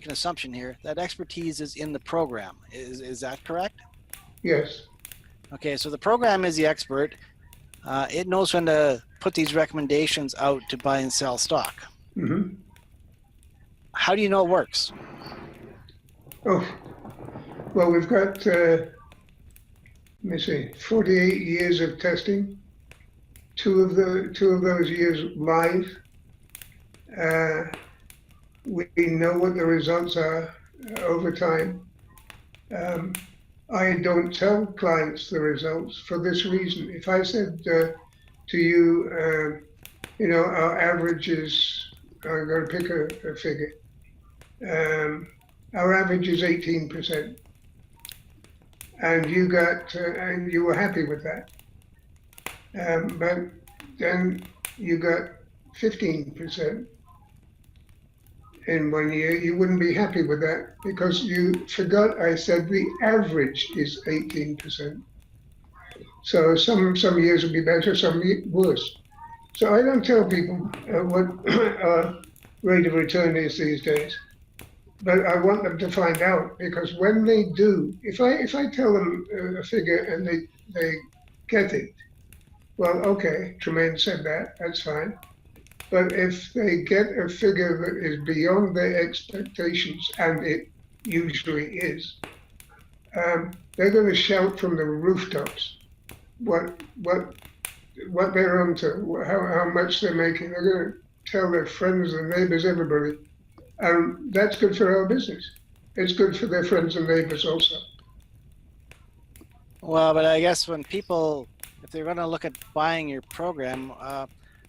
make an assumption here, that expertise is in the program. Is that correct? Yes. Okay, so the program is the expert. It knows when to put these recommendations out to buy and sell stock. Mm-hmm. How do you know it works? Oh, well, we've got, let me see, 48 years of testing. Two of those years live. We know what the results are over time. I don't tell clients the results for this reason. If I said to you, our average is, I'm going to pick a figure. Our average is 18%, and you were happy with that. But then you got 15% in 1 year. You wouldn't be happy with that because you forgot I said the average is 18%. So some years will be better, some worse. So I don't tell people what rate of return is these days, but I want them to find out, because when they do, if I tell them a figure and they get it, well, okay, Tremaine said that, that's fine. But if they get a figure that is beyond their expectations, and it usually is, they're going to shout from the rooftops what they're onto, how much they're making. They're going to tell their friends and neighbors, everybody, and that's good for our business. It's good for their friends and neighbors also. Well, but I guess when people, if they're going to look at buying your program,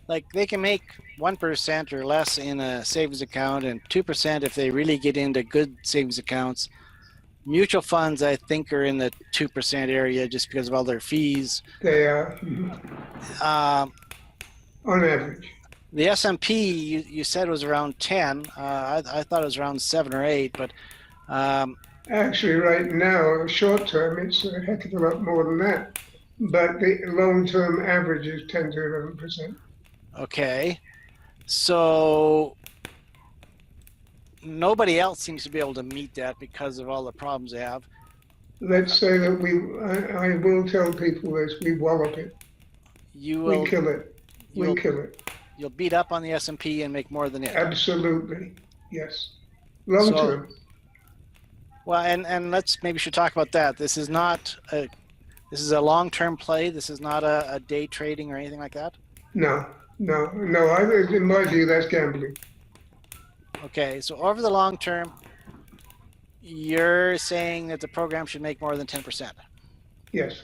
like they can make 1% or less in a savings account and 2% if they really get into good savings accounts. Mutual funds, I think, are in the 2% area just because of all their fees. They are, on average. The S&P, you said was around 10. I thought it was around 7 or 8, but actually, right now, short term, it's a heck of a lot more than that. But the long-term average is 10 to 11%. Okay, so nobody else seems to be able to meet that because of all the problems they have. Let's say that I will tell people this: we wallop it. You will we kill it. We kill it. You'll beat up on the S&P and make more than it. Absolutely, yes. Long term. Well, and let's maybe should talk about that. This is not a long-term play. This is not a day trading or anything like that. No. In my view, that's gambling. Okay, so over the long term, you're saying that the program should make more than 10%. Yes.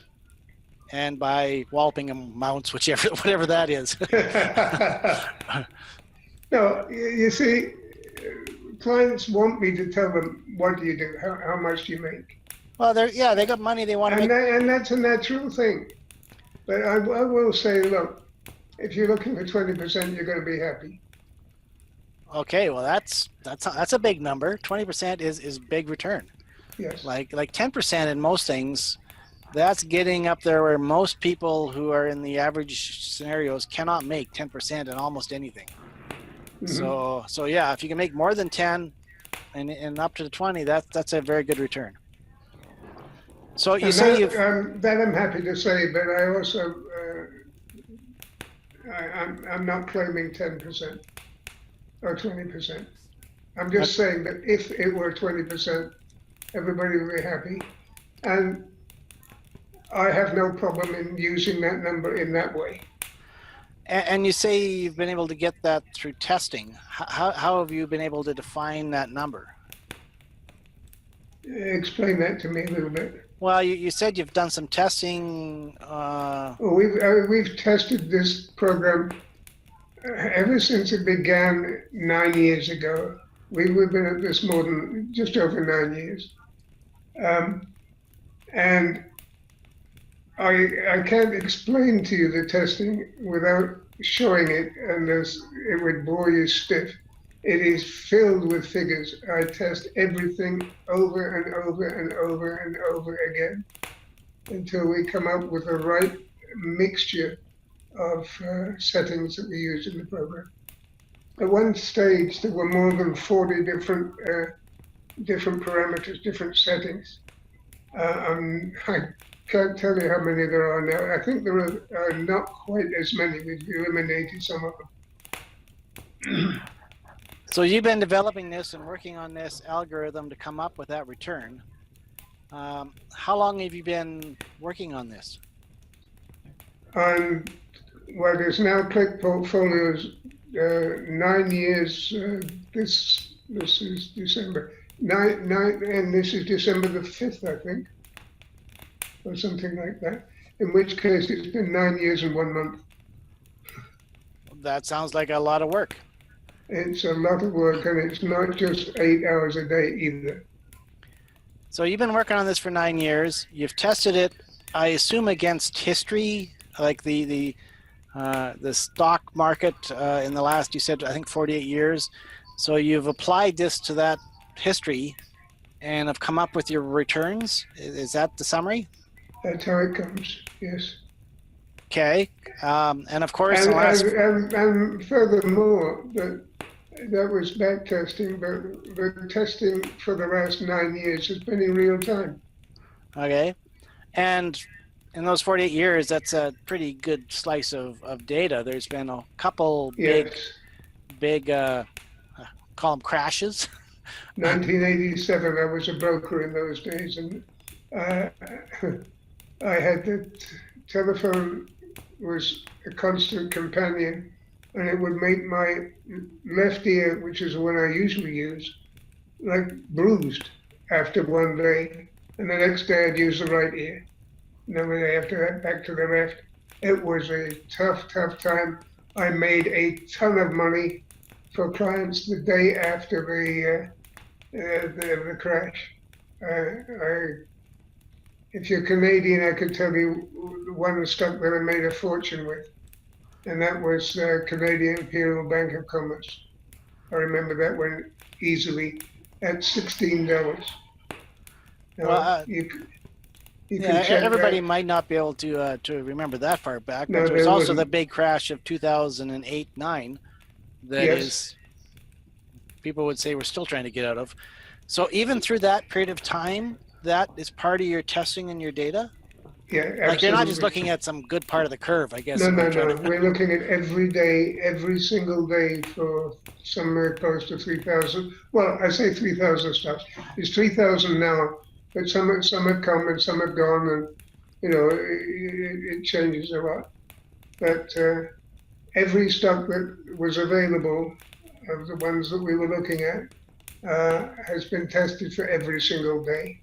And by walloping amounts, whatever that is. No, you see, clients want me to tell them, what do you do? How much do you make? Well, they got money they want to make. And that's a natural thing. But I will say, look, if you're looking for 20%, you're going to be happy. Okay, well that's a big number. 20% is big return. Yes. Like 10% in most things, that's getting up there where most people who are in the average scenarios cannot make 10% in almost anything. Mm-hmm. So yeah, if you can make more than 10 and up to the 20, that's a very good return. So you say that I'm happy to say, but I also I'm not claiming 10% or 20%. I'm just saying that if it were 20%, everybody would be happy, and I have no problem in using that number in that way. And you say you've been able to get that through testing. How have you been able to define that number? Explain that to me a little bit. Well, you said you've done some testing. Well, we've tested this program ever since it began 9 years ago. We've been at this just over 9 years. And I can't explain to you the testing without showing it, and it would bore you stiff. It is filled with figures. I test everything over and over and over and over again until we come up with the right mixture of settings that we use in the program. At one stage, there were more than 40 different different parameters, different settings. I can't tell you how many there are now. I think there are not quite as many. We've eliminated some of them. So you've been developing this and working on this algorithm to come up with that return. How long have you been working on this? On what is now Click Portfolios, 9 years. This is December and this is December the 5th, I think, or something like that. In which case, it's been 9 years and 1 month. That sounds like a lot of work. It's a lot of work, and it's not just 8 hours a day either. So you've been working on this for 9 years. You've tested it, I assume, against history, like the stock market in the last, you said, I think 48 years. So you've applied this to that history and have come up with your returns. Is that the summary? That's how it comes, yes. Okay. And of course, and furthermore, that was back testing, but the testing for the last 9 years has been in real time. Okay. And in those 48 years, that's a pretty good slice of data. There's been a couple big, call them crashes. 1987, I was a broker in those days, and I had the telephone was a constant companion, and it would make my left ear, which is the one I usually use, like bruised after one day, and the next day I'd use the right ear. And then the day after that, back to the left. It was a tough time. I made a ton of money for clients the day after the crash. If you're Canadian, I could tell you the one stock that I made a fortune with, and that was Canadian Imperial Bank of Commerce. I remember that one easily at $16. Now, Well, everybody that. might not be able to remember that far back, but No, there was also wasn't. the big crash of 2008-9 that Yes. is, people would say we're still trying to get out of. So even through that period of time, that is part of your testing and your data? Yeah, absolutely. Like you're not just looking at some good part of the curve, I guess. No. We're looking at every day, every single day for somewhere close to 3,000. Well, I say 3,000 stocks. It's 3,000 now, but some have come and some have gone, and it changes a lot. But every stock that was available of the ones that we were looking at has been tested for every single day.